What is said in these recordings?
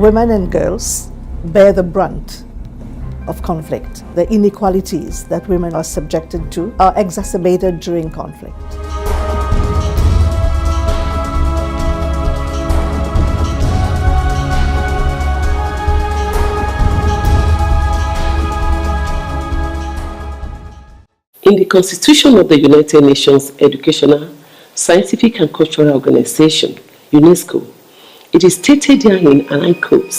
women and girls bear the brunt of conflict. The inequalities that women are subjected to are exacerbated during conflict. In the Constitution of the United Nations Educational, Scientific and Cultural Organization, UNESCO, it is stated herein, and I quote,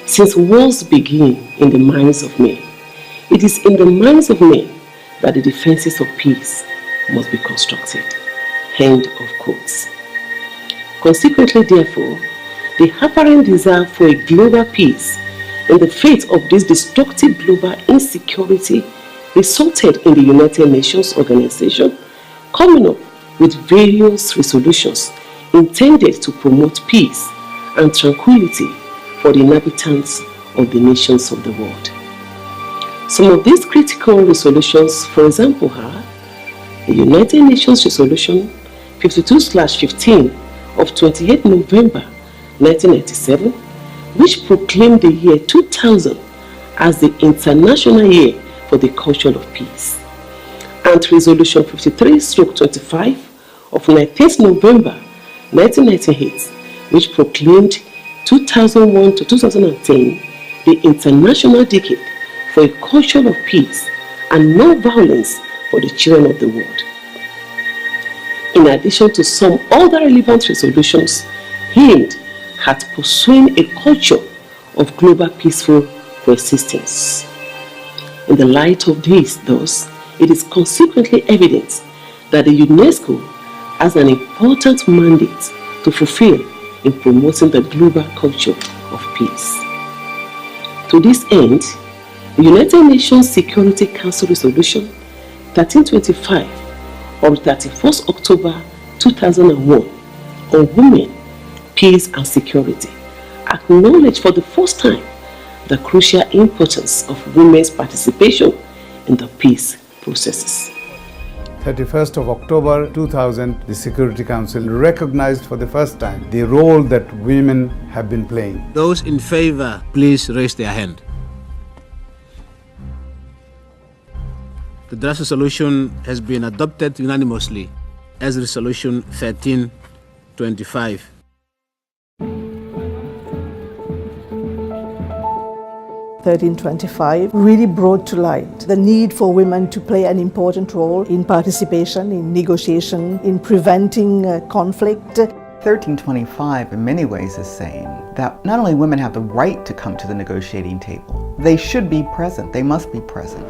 "Since wars begin in the minds of men, it is in the minds of men that the defenses of peace must be constructed." End of quotes. Consequently, therefore, the apparent desire for a global peace in the face of this destructive global insecurity resulted in the United Nations Organization coming up with various resolutions intended to promote peace and tranquility for the inhabitants of the nations of the world. Some of these critical resolutions, for example, are the United Nations Resolution 52/15 of 28 November 1997, which proclaimed the year 2000 as the International Year for the Culture of Peace, and Resolution 53/25 of 19th November 1998, which proclaimed 2001 to 2010 the International Decade for a Culture of Peace and Non-Violence for the Children of the World. In addition to some other relevant resolutions aimed at pursuing a culture of global peaceful coexistence. In the light of this, thus, it is consequently evident that the UNESCO has an important mandate to fulfill in promoting the global culture of peace. To this end, the United Nations Security Council Resolution 1325 of 31st October 2001 on women, peace and security acknowledged for the first time the crucial importance of women's participation in the peace processes. 31st of October 2000, the Security Council recognized for the first time the role that women have been playing. Those in favor, please raise their hand. The draft resolution has been adopted unanimously as Resolution 1325. Really brought to light the need for women to play an important role in participation, in negotiation, in preventing conflict. 1325 in many ways is saying that not only women have the right to come to the negotiating table, they should be present, they must be present.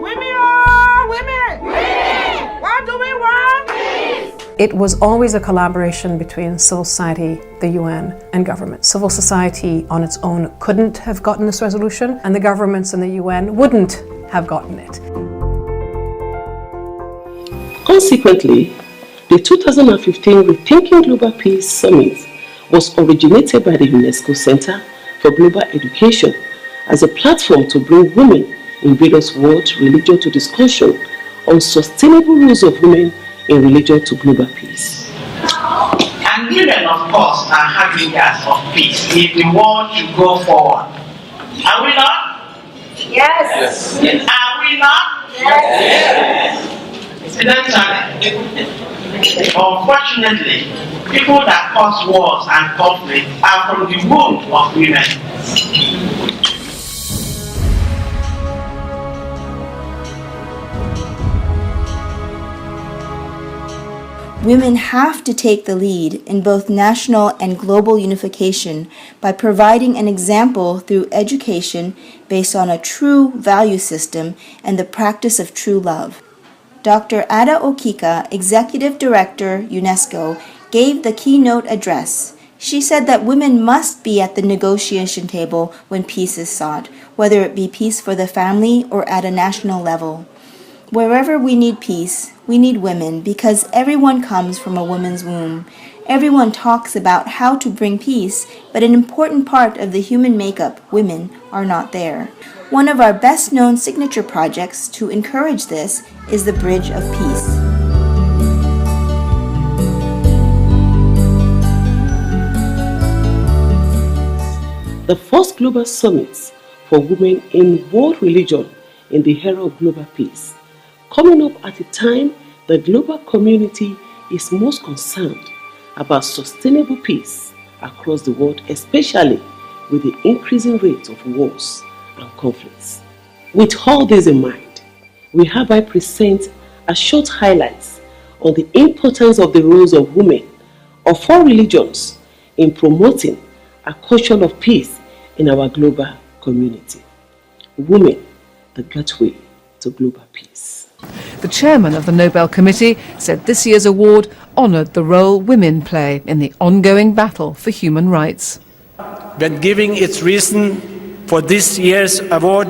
Women are women! Women! What do we want? Peace! It was always a collaboration between civil society, the UN, and government. Civil society on its own couldn't have gotten this resolution, and the governments and the UN wouldn't have gotten it. Consequently, the 2015 Rethinking Global Peace Summit was originated by the UNESCO Center for Global Education as a platform to bring women in various world religions to discussion on sustainable roles of women in relation to global peace. And women, of course, are harbingers of peace if the world should go forward. Are we not? Yes. Yes. Are we not? Yes. Yes. Unfortunately, people that cause wars and conflict are from the womb of women. Women have to take the lead in both national and global unification by providing an example through education based on a true value system and the practice of true love. Dr. Ada Okika, Executive Director, UNESCO, gave the keynote address. She said that women must be at the negotiation table when peace is sought, whether it be peace for the family or at a national level. Wherever we need peace, we need women because everyone comes from a woman's womb. Everyone talks about how to bring peace, but an important part of the human makeup, women, are not there. One of our best-known signature projects to encourage this is the Bridge of Peace. the first global summit for women in world religion in the era of global peace, coming up at a time the global community is most concerned about sustainable peace across the world, especially with the increasing rate of wars and conflicts. With all this in mind, we hereby present a short highlights on the importance of the roles of women of all religions in promoting a culture of peace in our global community. Women, the gateway to global peace. The chairman of the Nobel Committee said this year's award honoured the role women play in the ongoing battle for human rights. When giving its reason for this year's award,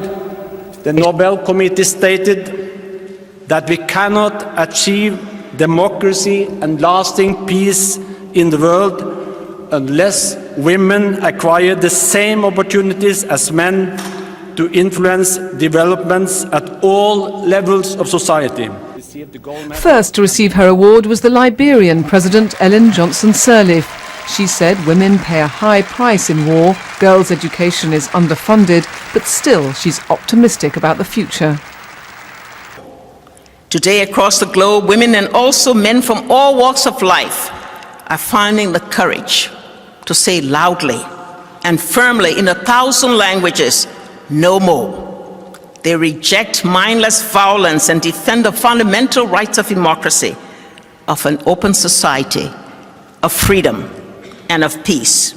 the Nobel Committee stated that we cannot achieve democracy and lasting peace in the world unless women acquire the same opportunities as men to influence developments at all levels of society. First to receive her award was the Liberian President Ellen Johnson Sirleaf. She said women pay a high price in war, girls' education is underfunded, but still she's optimistic about the future. Today across the globe, women and also men from all walks of life are finding the courage to say loudly and firmly in 1,000 languages, no more. They reject mindless violence and defend the fundamental rights of democracy, of an open society, of freedom, and of peace.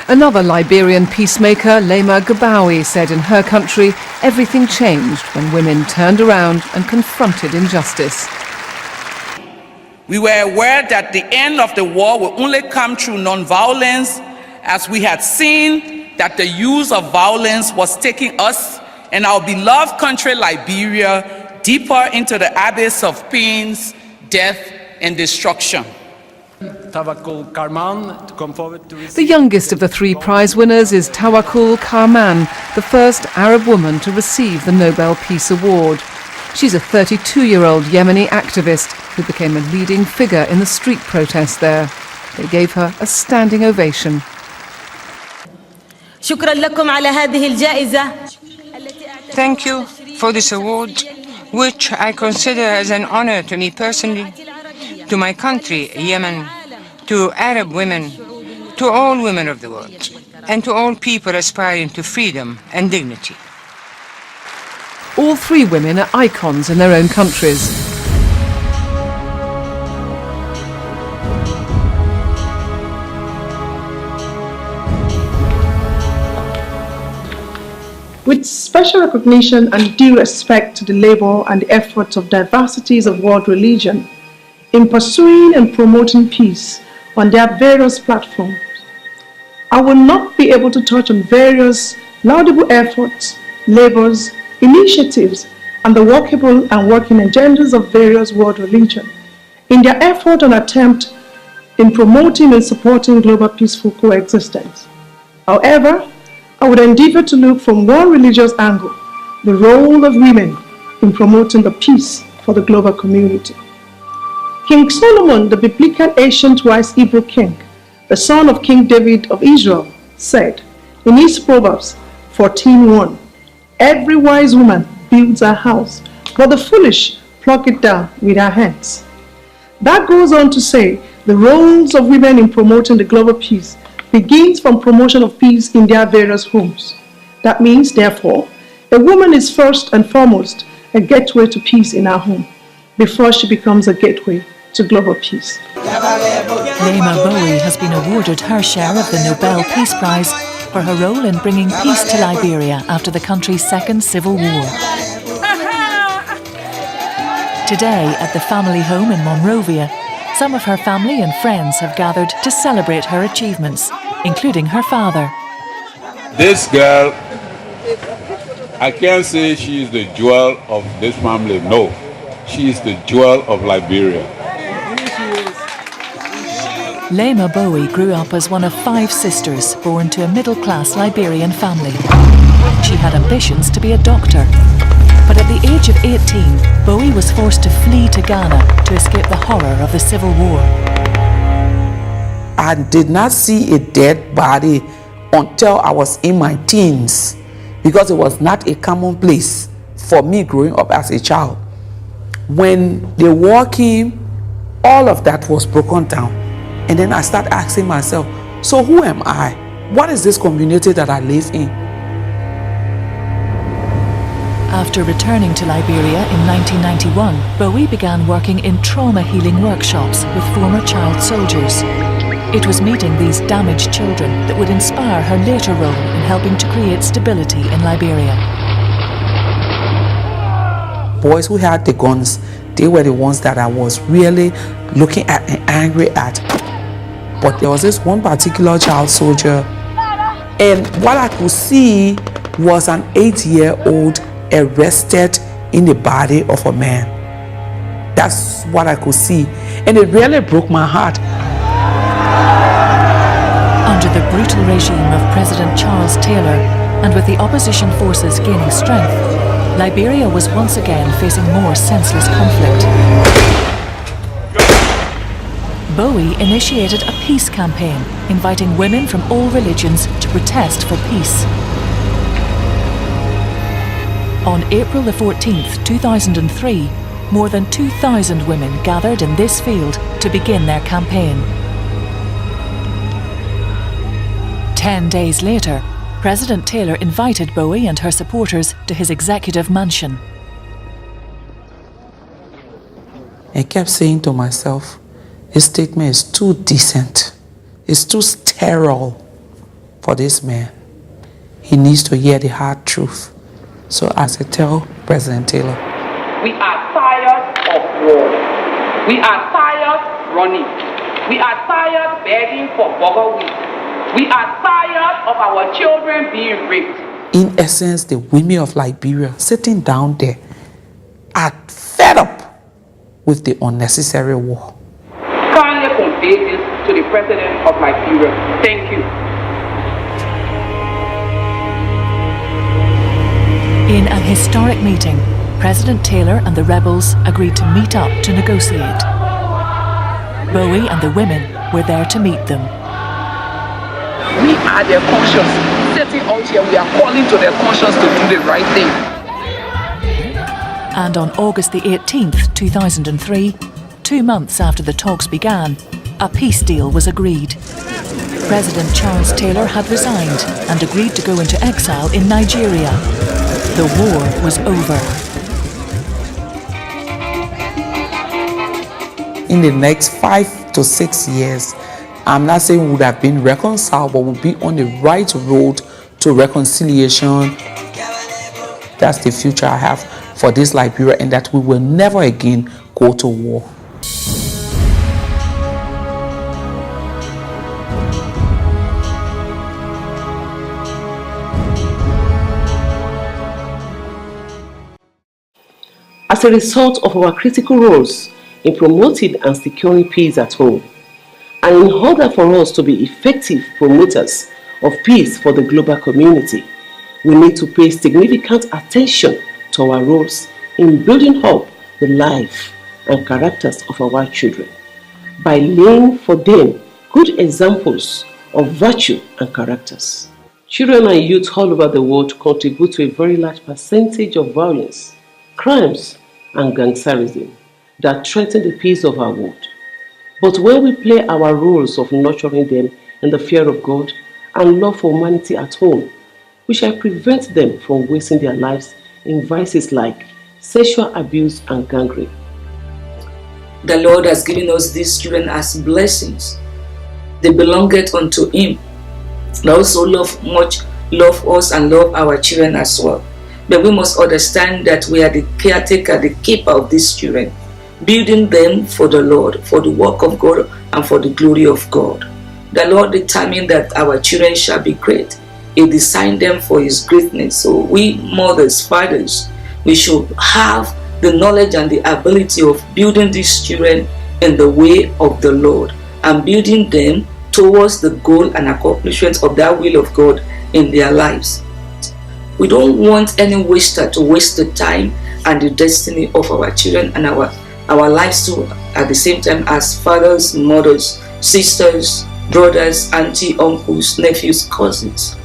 Another Liberian peacemaker, Lema Gabawi, said in her country everything changed when women turned around and confronted injustice. We were aware that the end of the war will only come through non-violence, as we had seen that the use of violence was taking us and our beloved country Liberia deeper into the abyss of pains, death, and destruction. The youngest of the three prize winners is Tawakkul Karman, the first Arab woman to receive the Nobel Peace Award. She's a 32-year-old Yemeni activist who became a leading figure in the street protest there. They gave her a standing ovation. Thank you for this award, which I consider as an honor to me personally, to my country, Yemen, to Arab women, to all women of the world, and to all people aspiring to freedom and dignity. All three women are icons in their own countries. With special recognition and due respect to the labor and the efforts of diversities of world religion in pursuing and promoting peace on their various platforms, I will not be able to touch on various laudable efforts, labors, initiatives, and the workable and working agendas of various world religions in their effort and attempt in promoting and supporting global peaceful coexistence. However, I would endeavor to look from one religious angle, the role of women in promoting the peace for the global community. King Solomon, the biblical ancient wise Hebrew king, the son of King David of Israel, said in his Proverbs 14:1, "Every wise woman builds her house, but the foolish pluck it down with her hands." That goes on to say the roles of women in promoting the global peace begins from promotion of peace in their various homes. That means, therefore, a woman is first and foremost a gateway to peace in her home before she becomes a gateway to global peace. Lema Bowie has been awarded her share of the Nobel Peace Prize for her role in bringing peace to Liberia after the country's second civil war. Today, at the family home in Monrovia, some of her family and friends have gathered to celebrate her achievements, including her father. This girl, I can't say she is the jewel of this family, no. She is the jewel of Liberia. Lema Bowie grew up as one of 5 sisters born to a middle-class Liberian family. She had ambitions to be a doctor. But at the age of 18, Bowie was forced to flee to Ghana to escape the horror of the Civil War. I did not see a dead body until I was in my teens, because it was not a commonplace for me growing up as a child. When the war came, all of that was broken down. And then I started asking myself, so who am I? What is this community that I live in? After returning to Liberia in 1991, Bowie began working in trauma healing workshops with former child soldiers. It was meeting these damaged children that would inspire her later role in helping to create stability in Liberia. Boys who had the guns, they were the ones that I was really looking at and angry at. But there was this one particular child soldier, and what I could see was an 8-year-old arrested in the body of a man. That's what I could see, and it really broke my heart. Under the brutal regime of President Charles Taylor, and with the opposition forces gaining strength, Liberia was once again facing more senseless conflict. Bowie initiated a peace campaign, inviting women from all religions to protest for peace. On April the 14th, 2003, more than 2,000 women gathered in this field to begin their campaign. 10 days later, President Taylor invited Bowie and her supporters to his executive mansion. I kept saying to myself, his statement is too decent. It's too sterile for this man. He needs to hear the hard truth. So as I tell President Taylor, we are tired of war. We are tired running. We are tired begging for burger wheat. We are tired of our children being raped. in essence, the women of Liberia sitting down there are fed up with the unnecessary war. Kindly convey this to the President of Liberia. Thank you. In an historic meeting, President Taylor and the rebels agreed to meet up to negotiate. Bowie and the women were there to meet them. We are their conscience. Sitting out here, we are calling to their conscience to do the right thing. And on August the 18th, 2003, 2 months after the talks began, a peace deal was agreed. President Charles Taylor had resigned and agreed to go into exile in Nigeria. The war was over. In the next 5 to 6 years, I'm not saying we would have been reconciled, but we'll be on the right road to reconciliation. That's the future I have for this Liberia, and that we will never again go to war. As a result of our critical roles in promoting and securing peace at home, and in order for us to be effective promoters of peace for the global community, we need to pay significant attention to our roles in building up the life and characters of our children by laying for them good examples of virtue and characters. Children and youth all over the world contribute to a very large percentage of violence, crimes, and gangsterism that threaten the peace of our world. But when we play our roles of nurturing them in the fear of God and love for humanity at home, we shall prevent them from wasting their lives in vices like sexual abuse and gang rape. The Lord has given us these children as blessings. They belongeth unto Him. He also love us and love our children as well. But we must understand that we are the caretaker, the keeper of these children, building them for the Lord, for the work of God, and for the glory of God. The Lord determined that our children shall be great. He designed them for His greatness. So we mothers, fathers, we should have the knowledge and the ability of building these children in the way of the Lord and building them towards the goal and accomplishment of that will of God in their lives. We don't want any waster to waste the time and the destiny of our children and our lives too at the same time as fathers, mothers, sisters, brothers, auntie, uncles, nephews, cousins.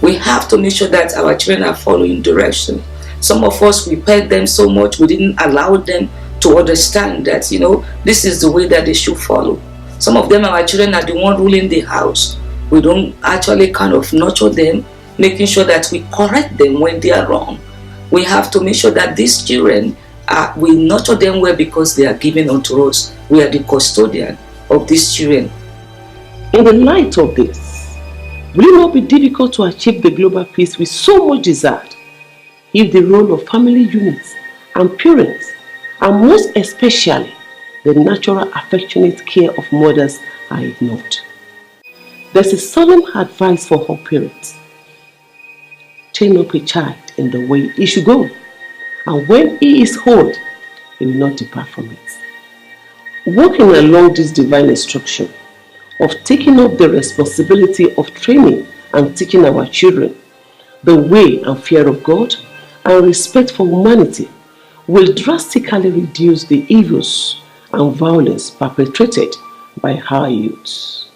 We have to make sure that our children are following direction. Some of us, we pet them so much, we didn't allow them to understand that, this is the way that they should follow. Some of them, our children, are the one ruling the house. We don't actually kind of nurture them, making sure that we correct them when they are wrong. We have to make sure that these children, we nurture them well because they are given unto us. We are the custodian of these children. In the light of this, will it not be difficult to achieve the global peace we so much desired if the role of family units and parents, and most especially the natural affectionate care of mothers, are ignored? There's a solemn advice for all parents. Train up a child in the way he should go, and when he is old, he will not depart from it. Working along this divine instruction of taking up the responsibility of training and teaching our children the way and fear of God and respect for humanity will drastically reduce the evils and violence perpetrated by our youths.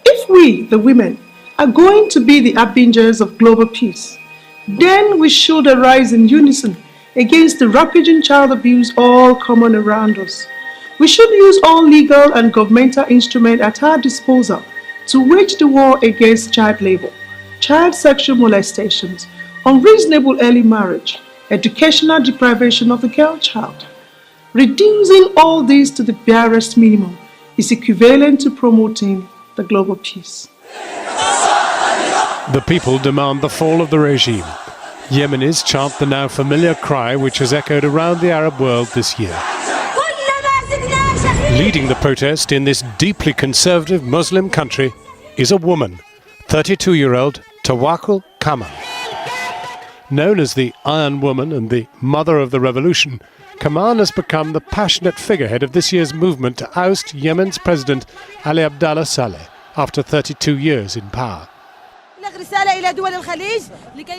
If we, the women, are going to be the harbingers of global peace, then we should arise in unison against the rampaging child abuse all common around us. We should use all legal and governmental instruments at our disposal to wage the war against child labor, child sexual molestations, unreasonable early marriage, educational deprivation of the girl child. Reducing all these to the barest minimum is equivalent to promoting the global peace. The people demand the fall of the regime. Yemenis chant the now familiar cry which has echoed around the Arab world this year. Leading the protest in this deeply conservative Muslim country is a woman, 32-year-old Tawakkul Kamal. Known as the Iron Woman and the Mother of the Revolution, Kamal has become the passionate figurehead of this year's movement to oust Yemen's President Ali Abdullah Saleh after 32 years in power.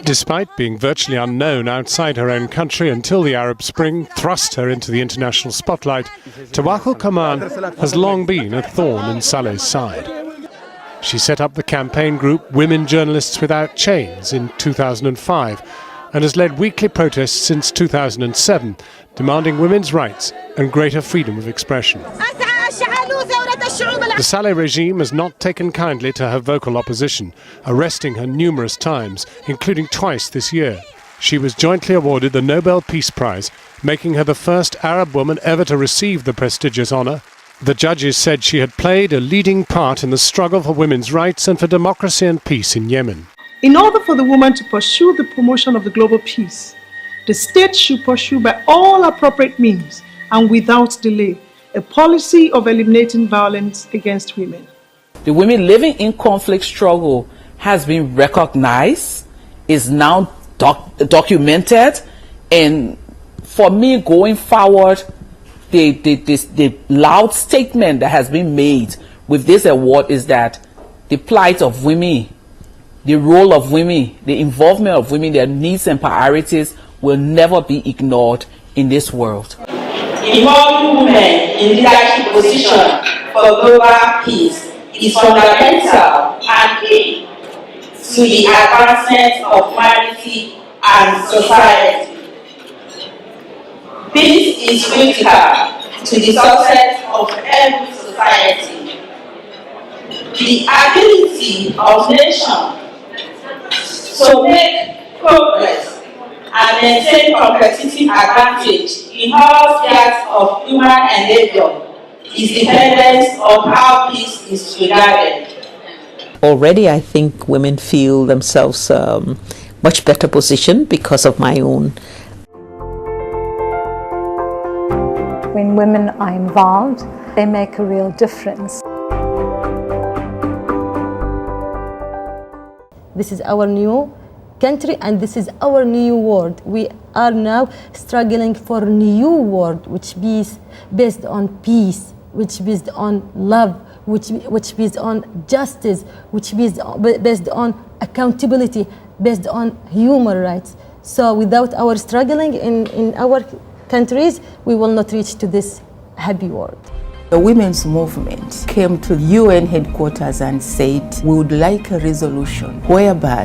Despite being virtually unknown outside her own country until the Arab Spring thrust her into the international spotlight, Tawakkul Kamal has long been a thorn in Saleh's side. She set up the campaign group Women Journalists Without Chains in 2005 and has led weekly protests since 2007, demanding women's rights and greater freedom of expression. The Saleh regime has not taken kindly to her vocal opposition, arresting her numerous times, including twice this year. She was jointly awarded the Nobel Peace Prize, making her the first Arab woman ever to receive the prestigious honor. The judges said she had played a leading part in the struggle for women's rights and for democracy and peace in Yemen. In order for the woman to pursue the promotion of the global peace, the state should pursue by all appropriate means and without delay a policy of eliminating violence against women. The women living in conflict struggle has been recognized, is now documented, and for me going forward, the loud statement that has been made with this award is that the plight of women, the role of women, the involvement of women, their needs and priorities will never be ignored in this world. Involving women in leadership positions for global peace is fundamental and key to the advancement of humanity and society. This is critical to the success of every society. The ability of nations to make progress and maintain competitive advantage in all spheres of human endeavor is dependent on how peace is regarded. Already I think women feel themselves much better positioned because of my own. When women are involved, they make a real difference. This is our new country and this is our new world. We are now struggling for a new world which is based on peace, which is based on love, which based on justice, which based on accountability, based on human rights. So without our struggling in our countries, we will not reach to this happy world. The women's movement came to UN headquarters and said, we would like a resolution whereby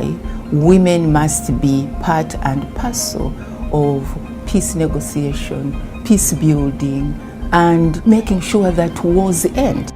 women must be part and parcel of peace negotiation, peace building, and making sure that wars end.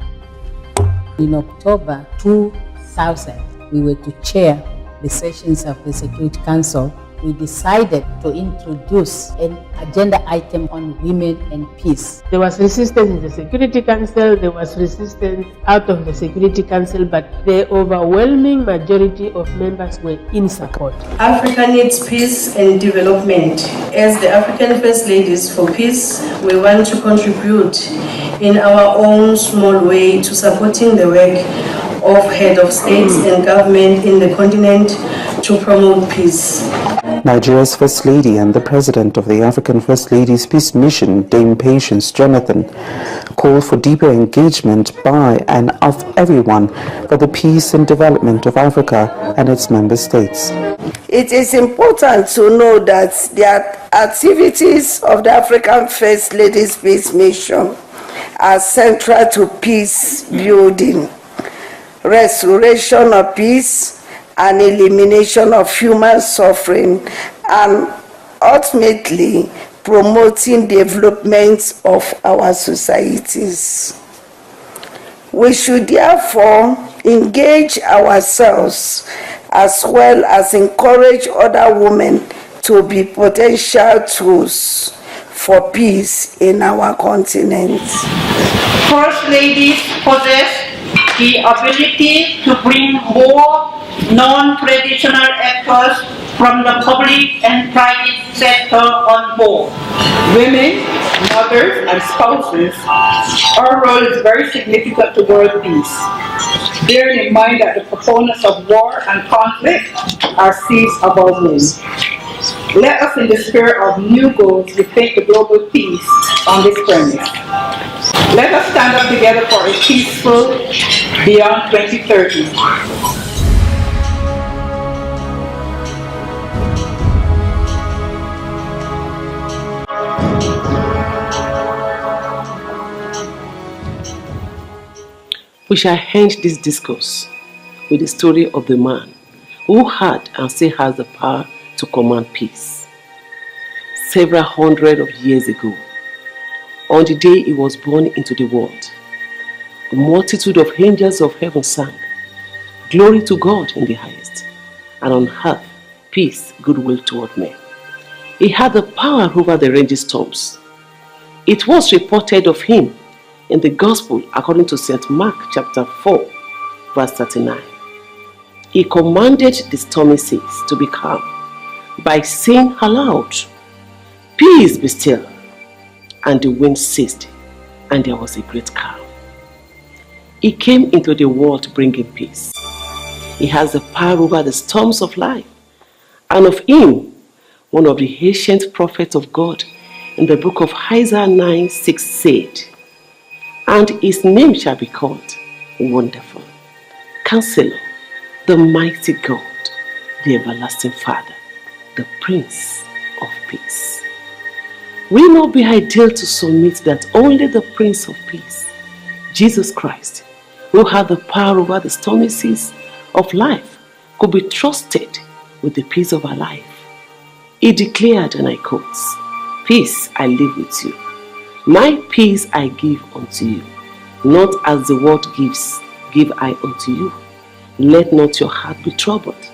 In October 2000, we were to chair the sessions of the Security Council. We decided to introduce an agenda item on women and peace. There was resistance in the Security Council, there was resistance out of the Security Council, but the overwhelming majority of members were in support. Africa needs peace and development. As the African First Ladies for Peace, we want to contribute in our own small way to supporting the work of head of states and government in the continent to promote peace. Nigeria's First Lady and the President of the African First Ladies Peace Mission, Dame Patience Jonathan, called for deeper engagement by and of everyone for the peace and development of Africa and its member states. It is important to know that the activities of the African First Ladies Peace Mission are central to peace building, restoration of peace, and elimination of human suffering, and ultimately promoting development of our societies. We should therefore engage ourselves as well as encourage other women to be potential tools for peace in our continent. First ladies possess the ability to bring more non-traditional actors from the public and private sector on board. Women, mothers, and spouses, our role is very significant toward peace. Bearing in mind that the proponents of war and conflict are seized above men. Let us, in the spirit of new goals, rethink the global peace on this premise. Let us stand up together for a peaceful beyond 2030. We shall end this discourse with the story of the man who had and still has the power to command peace. Several hundred of years ago, on the day he was born into the world, the multitude of angels of heaven sang, "Glory to God in the highest, and on earth peace, goodwill toward men." He had the power over the raging storms. It was reported of him in the Gospel according to St. Mark chapter 4, verse 39. He commanded the stormy seas to be calm by saying aloud, "Peace, be still." And the wind ceased, and there was a great calm. He came into the world bringing peace. He has the power over the storms of life. And of him, one of the ancient prophets of God in the book of Isaiah 9:6 said, "And his name shall be called Wonderful, Counselor, the Mighty God, the Everlasting Father, the Prince of Peace." Will it not be ideal to submit that only the Prince of Peace, Jesus Christ, who had the power over the stormy seas of life, could be trusted with the peace of our life? He declared, and I quote, "Peace I leave with you. My peace I give unto you. Not as the world gives, give I unto you. Let not your heart be troubled,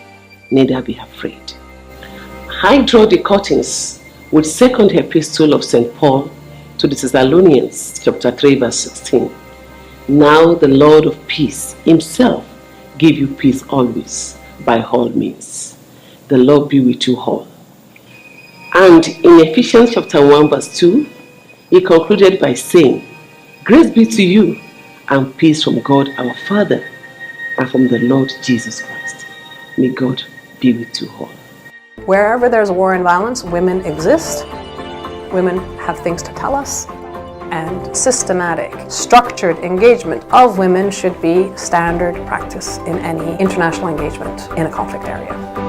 neither be afraid." I draw the curtains with second epistle of St. Paul to the Thessalonians, chapter 3, verse 16. "Now the Lord of peace himself give you peace always, by all means. The Lord be with you all." And in Ephesians chapter 1, verse 2, he concluded by saying, "Grace be to you and peace from God our Father and from the Lord Jesus Christ." May God be with you all. Wherever there's war and violence, women exist. Women have things to tell us. and systematic, structured engagement of women should be standard practice in any international engagement in a conflict area.